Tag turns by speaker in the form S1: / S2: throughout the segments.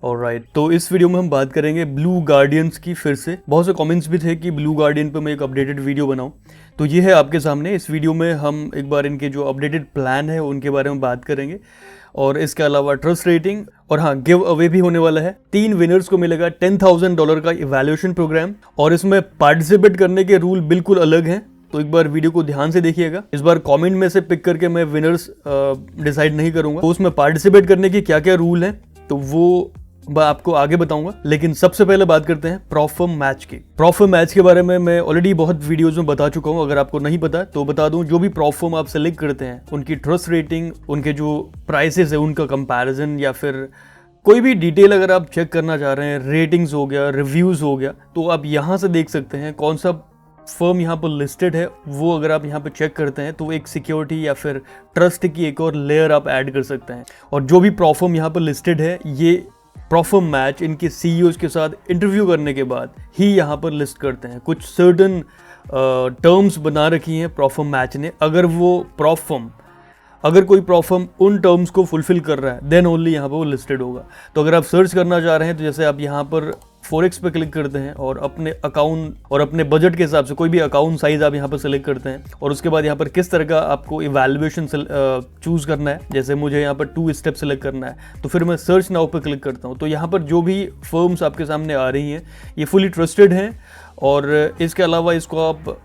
S1: Alright, तो इस video में हम बात करेंगे ब्लू गार्डियंस की। फिर से बहुत से कमेंट्स भी थे कि ब्लू गार्डियन पे मैं एक अपडेटेड वीडियो बनाऊं, तो ये है आपके सामने। इस वीडियो में हम एक बार इनके जो अपडेटेड प्लान है उनके बारे में बात करेंगे, और इसके अलावा ट्रस्ट रेटिंग, और हाँ, गिव अवे भी होने वाला है। 3 विनर्स को मिलेगा $10,000 का इवैल्यूएशन प्रोग्राम, और इसमें पार्टिसिपेट करने के रूल बिल्कुल अलग हैं, तो एक बार वीडियो को ध्यान से देखिएगा। इस बार कमेंट में से पिक करके मैं विनर्स डिसाइड नहीं करूंगा, तो उसमें पार्टिसिपेट करने के क्या क्या रूल हैं तो वो मैं आपको आगे बताऊंगा। लेकिन सबसे पहले बात करते हैं प्रॉफर्म मैच की। प्रॉफर्म मैच के बारे में मैं ऑलरेडी बहुत वीडियोस में बता चुका हूं, अगर आपको नहीं पता तो बता दूं। जो भी प्रॉफर्म आप सेलेक्ट करते हैं उनकी ट्रस्ट रेटिंग, उनके जो प्राइसेस है उनका कंपैरिजन, या फिर कोई भी डिटेल अगर आप चेक करना चाह रहे हैं, रेटिंग्स हो गया, रिव्यूज हो गया, तो आप यहाँ से देख सकते हैं कौन सा फर्म यहाँ पर लिस्टेड है। वो अगर आप यहाँ पर चेक करते हैं तो एक सिक्योरिटी या फिर ट्रस्ट की एक और लेयर आप ऐड कर सकते हैं। और जो भी प्रॉफर्म यहाँ पर लिस्टेड है, ये प्रॉफर्म मैच इनके सीईओज के साथ इंटरव्यू करने के बाद ही यहाँ पर लिस्ट करते हैं। कुछ सर्टन टर्म्स बना रखी हैं प्रॉफर्म मैच ने। अगर कोई प्रॉफर्म उन टर्म्स को फुलफिल कर रहा है देन ओनली यहाँ पर वो लिस्टेड होगा। तो अगर आप सर्च करना चाह रहे हैं तो जैसे आप यहाँ पर फॉरेक्स पे क्लिक करते हैं और अपने अकाउंट और अपने बजट के हिसाब से कोई भी अकाउंट साइज आप यहाँ पर सेलेक्ट करते हैं, और उसके बाद यहाँ पर किस तरह का आपको इवैल्यूएशन चूज करना है। जैसे मुझे यहाँ पर 2 स्टेप सेलेक्ट करना है, तो फिर मैं सर्च नाउ पे क्लिक करता हूँ। तो यहाँ पर जो भी फर्म्स आपके सामने आ रही हैं ये फुली ट्रस्टेड हैं, और इसके अलावा इसको आप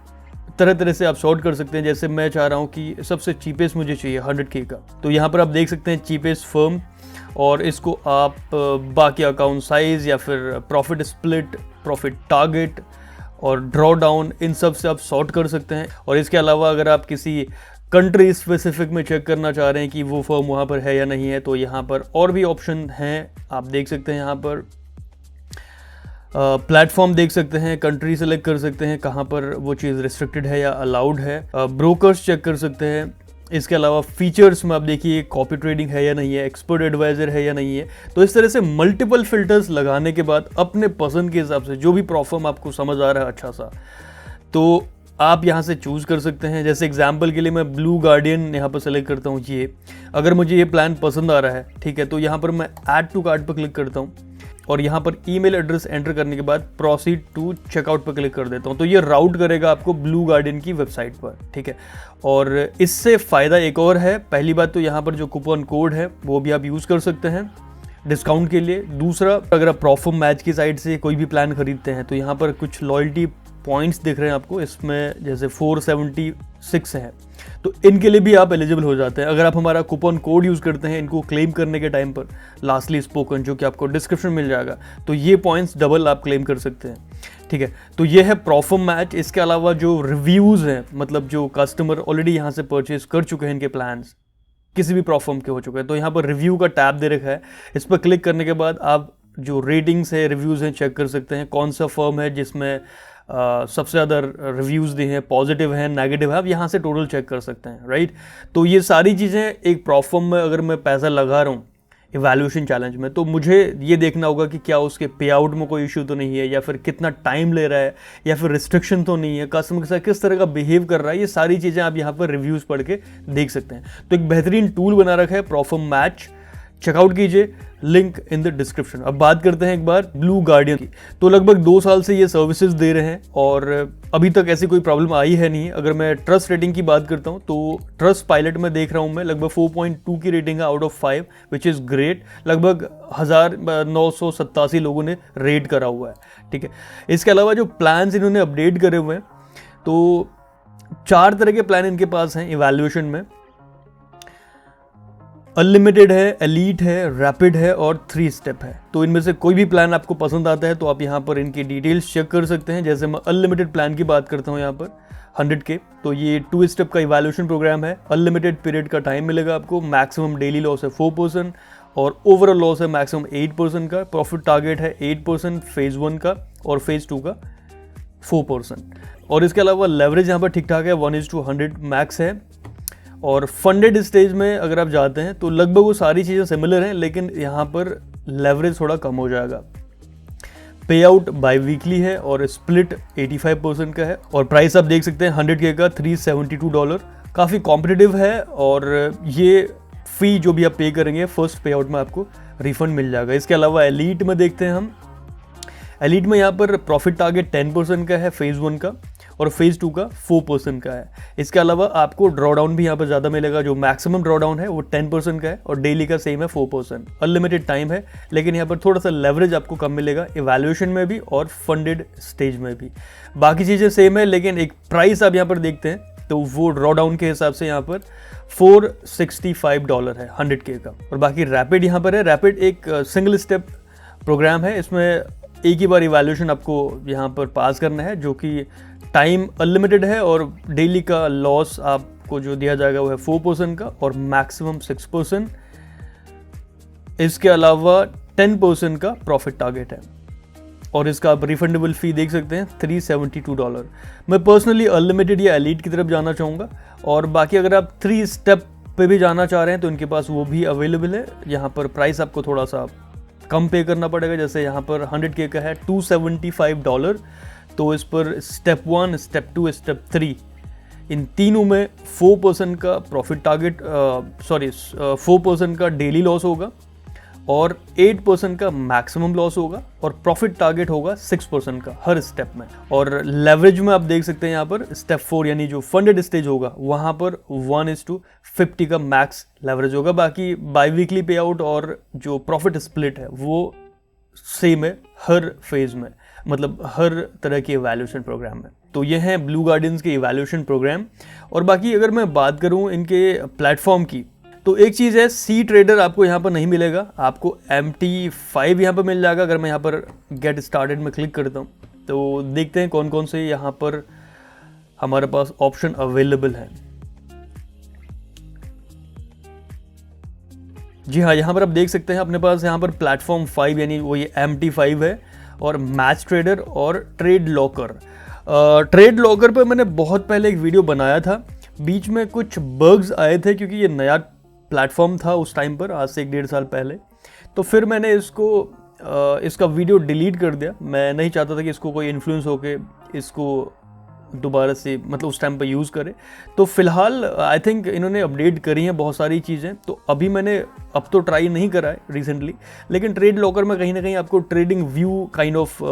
S1: तरह तरह से आप सॉर्ट कर सकते हैं। जैसे मैं चाह रहा हूँ कि सबसे चीपेस्ट मुझे चाहिए 100K का, तो यहाँ पर आप देख सकते हैं चीपेस्ट फर्म, और इसको आप बाकी अकाउंट साइज या फिर प्रॉफिट स्प्लिट, प्रॉफिट टारगेट और ड्रॉ डाउन, इन सब से आप सॉर्ट कर सकते हैं। और इसके अलावा अगर आप किसी कंट्री स्पेसिफिक में चेक करना चाह रहे हैं कि वो फर्म वहाँ पर है या नहीं है, तो यहाँ पर और भी ऑप्शन हैं, आप देख सकते हैं। यहाँ पर प्लेटफॉर्म देख सकते हैं, कंट्री सेलेक्ट कर सकते हैं कहाँ पर वो चीज़ रिस्ट्रिक्टेड है या अलाउड है, ब्रोकर्स चेक कर सकते हैं। इसके अलावा फीचर्स में आप देखिए कॉपी ट्रेडिंग है या नहीं है, एक्सपर्ट एडवाइजर है या नहीं है। तो इस तरह से मल्टीपल फिल्टर्स लगाने के बाद अपने पसंद के हिसाब से जो भी प्रॉफर्म आपको समझ आ रहा है अच्छा सा, तो आप यहाँ से चूज़ कर सकते हैं। जैसे एग्जांपल के लिए मैं ब्लू गार्डियन यहाँ पर सेलेक्ट करता हूँ। ये अगर मुझे ये प्लान पसंद आ रहा है, ठीक है, तो यहाँ पर मैं ऐड टू कार्ट पर क्लिक करता हूँ, और यहाँ पर ईमेल एड्रेस एंटर करने के बाद प्रोसीड टू चेकआउट पर क्लिक कर देता हूँ। तो ये राउट करेगा आपको ब्लू गार्डियन की वेबसाइट पर, ठीक है। और इससे फ़ायदा एक और है। पहली बात तो यहाँ पर जो कूपन कोड है वो भी आप यूज़ कर सकते हैं डिस्काउंट के लिए। दूसरा, अगर आप प्रॉफर्म मैच की साइड से कोई भी प्लान खरीदते हैं तो यहाँ पर कुछ लॉयल्टी पॉइंट्स दिख रहे हैं आपको, इसमें जैसे 476 है, तो इनके लिए भी आप एलिजिबल हो जाते हैं अगर आप हमारा कूपन कोड यूज़ करते हैं इनको क्लेम करने के टाइम पर, लास्टली स्पोकन, जो कि आपको डिस्क्रिप्शन मिल जाएगा, तो ये पॉइंट्स डबल आप क्लेम कर सकते हैं, ठीक है। तो ये है प्रॉफर्म मैच। इसके अलावा जो रिव्यूज़ हैं, मतलब जो कस्टमर ऑलरेडी यहाँ से परचेज कर चुके हैं इनके प्लान्स, किसी भी प्रॉफर्म के हो चुके हैं, तो यहाँ पर रिव्यू का टैब दे रखा है। इस पर क्लिक करने के बाद आप जो रेटिंग्स है, रिव्यूज़ हैं, चेक कर सकते हैं कौन सा फर्म है जिसमें सबसे ज़्यादा रिव्यूज़ दिए हैं, पॉजिटिव हैं, नेगेटिव है, आप यहाँ से टोटल चेक कर सकते हैं, राइट। तो ये सारी चीज़ें एक प्रॉफर्म में अगर मैं पैसा लगा रहा हूँ इवैल्यूएशन चैलेंज में, तो मुझे ये देखना होगा कि क्या उसके पे आउट में कोई इशू तो नहीं है, या फिर कितना टाइम ले रहा है, या फिर रिस्ट्रिक्शन तो नहीं है, कस्टमर के साथ किस तरह का बिहेव कर रहा है। ये सारी चीज़ें आप यहाँ पर रिव्यूज़ पढ़ के देख सकते हैं। तो एक बेहतरीन टूल बना रखा है प्रॉफर्म मैच, चेकआउट कीजिए, लिंक इन द डिस्क्रिप्शन। अब बात करते हैं एक बार ब्लू गार्डियन की। तो लगभग 2 साल से ये सर्विसेज दे रहे हैं और अभी तक ऐसी कोई प्रॉब्लम आई है नहीं। अगर मैं ट्रस्ट रेटिंग की बात करता हूँ तो ट्रस्ट पायलट में देख रहा हूँ मैं लगभग 4.2 की रेटिंग है out of 5, which is great. लगभग 1987 लोगों ने रेट करा हुआ है, ठीक है। इसके अलावा जो प्लान्स इन्होंने अपडेट करे हुए हैं, तो 4 तरह के प्लान इनके पास हैं इवैल्यूएशन में। अनलिमिटेड है, एलीट है, रैपिड है और 3 स्टेप है। तो इनमें से कोई भी प्लान आपको पसंद आता है तो आप यहाँ पर इनकी डिटेल्स चेक कर सकते हैं। जैसे मैं अनलिमिटेड प्लान की बात करता हूँ यहाँ पर 100K, तो ये 2 स्टेप का इवैल्यूएशन प्रोग्राम है। अनलिमिटेड पीरियड का टाइम मिलेगा आपको, मैक्सिमम डेली लॉस है 4% और ओवरऑल लॉस है मैक्सिमम 8% का। प्रॉफिट टारगेट है 8% फेज़ 1 का और फेज़ 2 का 4%। और इसके अलावा लेवरेज यहाँ पर ठीक ठाक है, 1:100 मैक्स है। और फंडेड स्टेज में अगर आप जाते हैं तो लगभग वो सारी चीज़ें सिमिलर हैं, लेकिन यहाँ पर लेवरेज थोड़ा कम हो जाएगा। पे आउट बाई वीकली है और स्प्लिट 85% का है। और प्राइस आप देख सकते हैं 100K का $372, काफ़ी कॉम्पिटिटिव है। और ये फ़ी जो भी आप पे करेंगे फर्स्ट पे आउट में आपको रिफंड मिल जाएगा। इसके अलावा एलीट में देखते हैं हम, एलीट में यहाँ पर प्रॉफिट टारगेट 10% का है फेज़ 1 का, और फेज़ 2 का 4% का है। इसके अलावा आपको ड्रॉडाउन भी यहाँ पर ज़्यादा मिलेगा, जो मैक्सिमम ड्रॉडाउन है वो 10% का है, और डेली का सेम है 4%। अनलिमिटेड टाइम है, लेकिन यहाँ पर थोड़ा सा लेवरेज आपको कम मिलेगा इवैल्यूएशन में भी और फंडेड स्टेज में भी। बाकी चीज़ें सेम है, लेकिन एक प्राइस आप यहाँ पर देखते हैं तो वो ड्रॉडाउन के हिसाब से यहाँ पर $465 है 100K का। और बाकी रैपिड यहाँ पर है, रैपिड एक सिंगल स्टेप प्रोग्राम है, इसमें एक ही बार इवैल्यूएशन आपको यहाँ पर पास करना है, जो कि टाइम अनलिमिटेड है, और डेली का लॉस आपको जो दिया जाएगा वो है 4% का और मैक्सिमम 6%। इसके अलावा 10% का प्रॉफिट टारगेट है, और इसका आप रिफंडेबल फ़ी देख सकते हैं $372। मैं पर्सनली अनलिमिटेड या एलीट की तरफ जाना चाहूँगा, और बाकी अगर आप 3 स्टेप पे भी जाना चाह रहे हैं तो इनके पास वो भी अवेलेबल है। यहाँ पर प्राइस आपको थोड़ा सा कम पे करना पड़ेगा, जैसे यहाँ पर 100K का है $275, तो इस पर स्टेप 1, स्टेप 2, स्टेप 3 इन तीनों में 4% का प्रॉफिट टारगेट 4% का डेली लॉस होगा, और 8% का मैक्सिमम लॉस होगा, और प्रॉफिट टारगेट होगा 6% का हर स्टेप में। और लेवरेज में आप देख सकते हैं यहाँ पर स्टेप 4 यानी जो फंडेड स्टेज होगा वहाँ पर 1:50 का मैक्स लेवरेज होगा। बाकी बाई वीकली पे आउट और जो प्रॉफिट स्प्लिट है वो सेम है हर फेज में, मतलब हर तरह के इवैल्यूएशन प्रोग्राम में। तो ये हैं ब्लू गार्डन्स के इवैल्यूएशन प्रोग्राम। और बाकी अगर मैं बात करूँ इनके प्लेटफॉर्म की, तो एक चीज़ है, सी ट्रेडर आपको यहाँ पर नहीं मिलेगा, आपको MT5 यहाँ पर मिल जाएगा। अगर मैं यहाँ पर गेट स्टार्टेड में क्लिक करता हूँ तो देखते हैं कौन कौन से यहाँ पर हमारे पास ऑप्शन अवेलेबल है। जी हाँ, यहाँ पर आप देख सकते हैं अपने पास यहाँ पर प्लेटफॉर्म 5 यानी वो ये MT5 है, और मैच ट्रेडर और ट्रेड लॉकर। ट्रेड लॉकर पर मैंने बहुत पहले एक वीडियो बनाया था, बीच में कुछ बग्स आए थे क्योंकि ये नया प्लेटफॉर्म था उस टाइम पर, आज से 1-1.5 साल पहले। तो फिर मैंने इसका वीडियो डिलीट कर दिया। मैं नहीं चाहता था कि इसको कोई इन्फ्लुएंस होके इसको दोबारा से मतलब उस टाइम पर यूज़ करे। तो फिलहाल आई थिंक इन्होंने अपडेट करी हैं बहुत सारी चीज़ें, तो अभी मैंने अब तो ट्राई नहीं करा है रिसेंटली, लेकिन ट्रेड लॉकर में कहीं ना कहीं आपको ट्रेडिंग व्यू काइंड ऑफ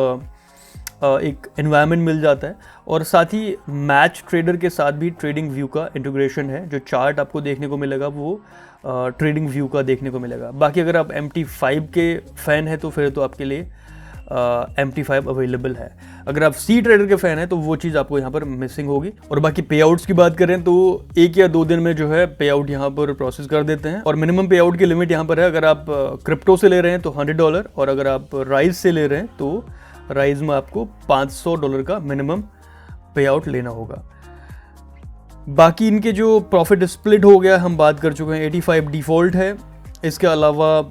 S1: एक एनवायरनमेंट मिल जाता है, और साथ ही मैच ट्रेडर के साथ भी ट्रेडिंग व्यू का इंटीग्रेशन है। जो चार्ट आपको देखने को मिलेगा वो ट्रेडिंग व्यू का देखने को मिलेगा। बाकी अगर आप MT5 के फ़ैन हैं तो फिर तो आपके लिए MT5 अवेलेबल है। अगर आप सी ट्रेडर के फ़ैन हैं तो वो चीज़ आपको यहाँ पर मिसिंग होगी। और बाकी पे आउट्स की बात करें तो 1 या 2 दिन में जो है पे आउट यहाँ पर प्रोसेस कर देते हैं, और मिनिमम पे आउट की लिमिट यहाँ पर है। अगर आप क्रिप्टो से ले रहे हैं तो $100, और अगर आप राइज से ले रहे हैं तो राइज में आपको $500 का मिनिमम पे आउट लेना होगा। बाकी इनके जो प्रॉफिट स्प्लिट हो गया हम बात कर चुके हैं, 85 डिफ़ॉल्ट है। इसके अलावा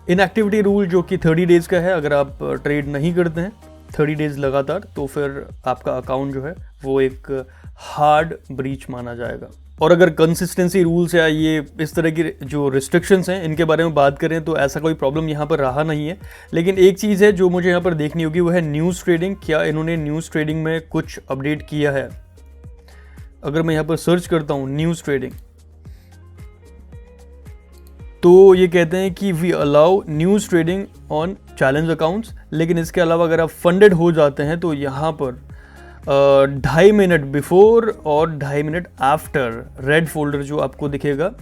S1: इनएक्टिविटी रूल जो कि 30 डेज़ का है, अगर आप ट्रेड नहीं करते हैं 30 डेज़ लगातार तो फिर आपका अकाउंट जो है वो एक हार्ड ब्रीच माना जाएगा। और अगर कंसिस्टेंसी रूल्स या ये इस तरह की जो रिस्ट्रिक्शंस हैं इनके बारे में बात करें तो ऐसा कोई प्रॉब्लम यहाँ पर रहा नहीं है। लेकिन एक चीज़ है जो मुझे यहाँ पर देखनी होगी वो है न्यूज़ ट्रेडिंग। क्या इन्होंने न्यूज़ ट्रेडिंग में कुछ अपडेट किया है? अगर मैं यहाँ पर सर्च करता हूँ न्यूज़ ट्रेडिंग तो ये कहते हैं कि we allow news trading on challenge accounts, लेकिन इसके अलावा अगर आप फंडेड हो जाते हैं तो यहाँ पर 2.5 मिनट बिफोर और 2.5 मिनट आफ्टर रेड फोल्डर जो आपको दिखेगा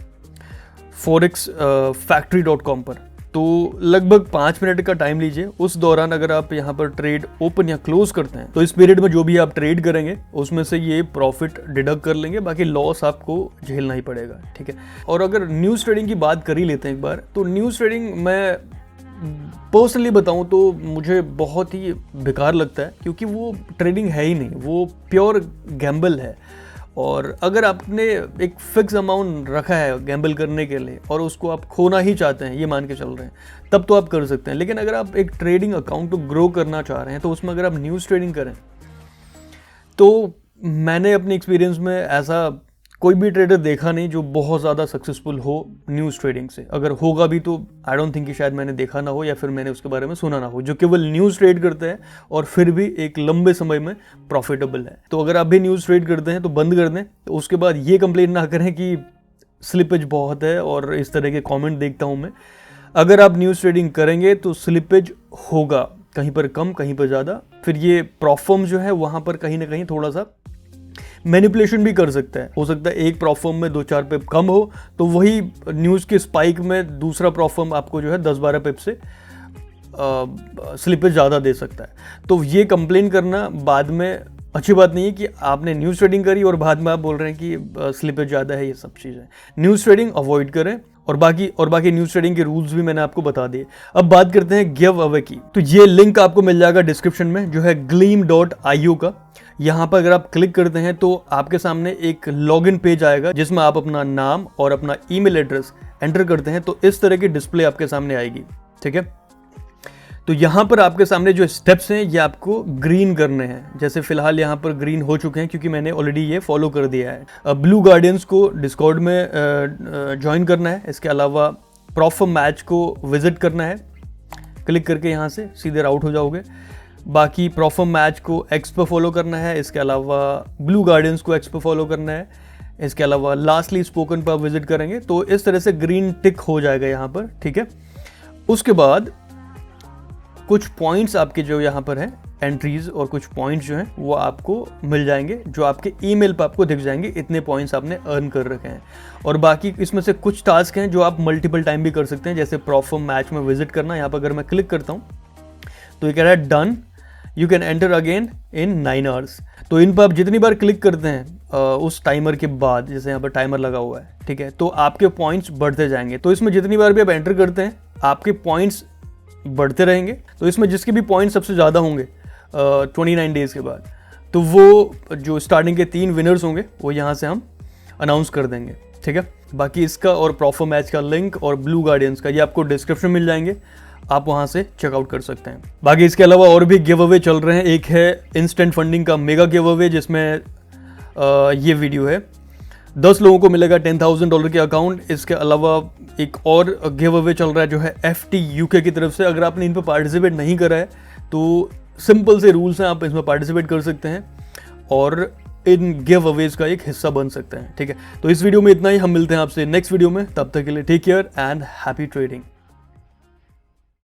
S1: forexfactory.com पर, तो लगभग 5 मिनट का टाइम लीजिए। उस दौरान अगर आप यहाँ पर ट्रेड ओपन या क्लोज करते हैं तो इस पीरियड में जो भी आप ट्रेड करेंगे उसमें से ये प्रॉफिट डिडक्ट कर लेंगे, बाकी लॉस आपको झेलना ही पड़ेगा, ठीक है। और अगर न्यूज़ ट्रेडिंग की बात कर ही लेते हैं एक बार, तो न्यूज़ ट्रेडिंग मैं पर्सनली बताऊं तो मुझे बहुत ही बेकार लगता है, क्योंकि वो ट्रेडिंग है ही नहीं, वो प्योर गैम्बल है। और अगर आपने एक फिक्स अमाउंट रखा है गैम्बल करने के लिए और उसको आप खोना ही चाहते हैं, ये मान के चल रहे हैं, तब तो आप कर सकते हैं। लेकिन अगर आप एक ट्रेडिंग अकाउंट को ग्रो करना चाह रहे हैं तो उसमें अगर आप न्यूज़ ट्रेडिंग करें, तो मैंने अपने एक्सपीरियंस में ऐसा कोई भी ट्रेडर देखा नहीं जो बहुत ज़्यादा सक्सेसफुल हो न्यूज़ ट्रेडिंग से। अगर होगा भी तो आई डोंट थिंक कि शायद मैंने देखा ना हो या फिर मैंने उसके बारे में सुना ना हो, जो केवल न्यूज़ ट्रेड करते हैं और फिर भी एक लंबे समय में प्रॉफिटेबल है। तो अगर आप भी न्यूज़ ट्रेड करते हैं तो बंद कर दें, तो उसके बाद ये कंप्लेन ना करें कि स्लिपेज बहुत है और इस तरह के कमेंट देखता हूँ मैं। अगर आप न्यूज़ ट्रेडिंग करेंगे तो स्लिपेज होगा, कहीं पर कम कहीं पर ज़्यादा। फिर ये प्रॉफर्म जो है वहाँ पर कहीं ना कहीं थोड़ा सा मैनिपुलेशन भी कर सकता है। हो सकता है एक प्रॉफर्म में 2-4 पिप कम हो तो वही न्यूज़ के स्पाइक में दूसरा प्रॉफर्म आपको जो है 10-12 पिप से स्लिपेज ज़्यादा दे सकता है। तो ये कंप्लेन करना बाद में अच्छी बात नहीं है कि आपने न्यूज़ ट्रेडिंग करी और बाद में आप बोल रहे हैं कि स्लिपेज ज़्यादा है। ये सब चीज़ें न्यूज़ ट्रेडिंग अवॉइड करें और बाकी न्यूज़ ट्रेडिंग के रूल्स भी मैंने आपको बता दिए। अब बात करते हैं गिव अवे की। तो ये लिंक आपको मिल जाएगा डिस्क्रिप्शन में, जो है gleam.io का। यहाँ पर अगर आप क्लिक करते हैं तो आपके सामने एक लॉगिन पेज आएगा जिसमें आप अपना नाम और अपना ईमेल एड्रेस एंटर करते हैं तो इस तरह की डिस्प्ले आपके सामने आएगी। ठीक है, तो यहाँ पर आपके सामने जो स्टेप्स हैं ये आपको ग्रीन करने हैं। जैसे फिलहाल यहाँ पर ग्रीन हो चुके हैं क्योंकि मैंने ऑलरेडी ये फॉलो कर दिया है। ब्लू गार्डियंस को डिस्कॉर्ड में ज्वाइन करना है। इसके अलावा प्रॉफर्म मैच को विजिट करना है, क्लिक करके यहाँ से सीधे आउट हो जाओगे। बाकी प्रॉफर्म मैच को एक्स पर फॉलो करना है। इसके अलावा ब्लू गार्डियंस को एक्स पर फॉलो करना है। इसके अलावा लास्टली स्पोकन पर आप विजिट करेंगे तो इस तरह से ग्रीन टिक हो जाएगा यहाँ पर। ठीक है, उसके बाद कुछ पॉइंट्स आपके जो यहाँ पर हैं एंट्रीज और कुछ पॉइंट्स जो हैं वो आपको मिल जाएंगे, जो आपके ईमेल पर आपको दिख जाएंगे। इतने पॉइंट्स आपने अर्न कर रखे हैं। और बाकी इसमें से कुछ टास्क हैं जो आप मल्टीपल टाइम भी कर सकते हैं, जैसे प्रॉफर्म मैच में विजिट करना। यहाँ पर अगर मैं क्लिक करता हूँ तो ये कह रहा है done, you can enter again in 9 hours. तो इन पर आप जितनी बार क्लिक करते हैं उस टाइमर के बाद, जैसे यहाँ पर टाइमर लगा हुआ है, ठीक है, तो आपके पॉइंट्स बढ़ते जाएंगे। तो इसमें जितनी बार भी आप एंटर करते हैं आपके पॉइंट्स बढ़ते रहेंगे। तो इसमें जिसके भी पॉइंट सबसे ज़्यादा होंगे 29 डेज़ के बाद, तो वो जो स्टार्टिंग के 3 विनर्स होंगे वो यहाँ से हम अनाउंस कर देंगे। ठीक है, बाकी इसका और प्रॉफर्म मैच का लिंक और ब्लू गार्डियंस का ये आपको डिस्क्रिप्शन मिल जाएंगे, आप वहाँ से चेकआउट कर सकते हैं। बाकी इसके अलावा और भी गिव अवे चल रहे हैं। एक है इंस्टेंट फंडिंग का मेगा गिव अवे, जिसमें ये वीडियो है, 10 लोगों को मिलेगा $10,000 के अकाउंट। इसके अलावा एक और गिव अवे चल रहा है जो है FT UK की तरफ से। अगर आपने इन पर पार्टिसिपेट नहीं करा है तो सिंपल से रूल्स हैं, आप इसमें पार्टिसिपेट कर सकते हैं और इन गिव अवेज का एक हिस्सा बन सकते हैं। ठीक है, तो इस वीडियो में इतना ही। हम मिलते हैं आपसे नेक्स्ट वीडियो में, तब तक के लिए take care and happy trading.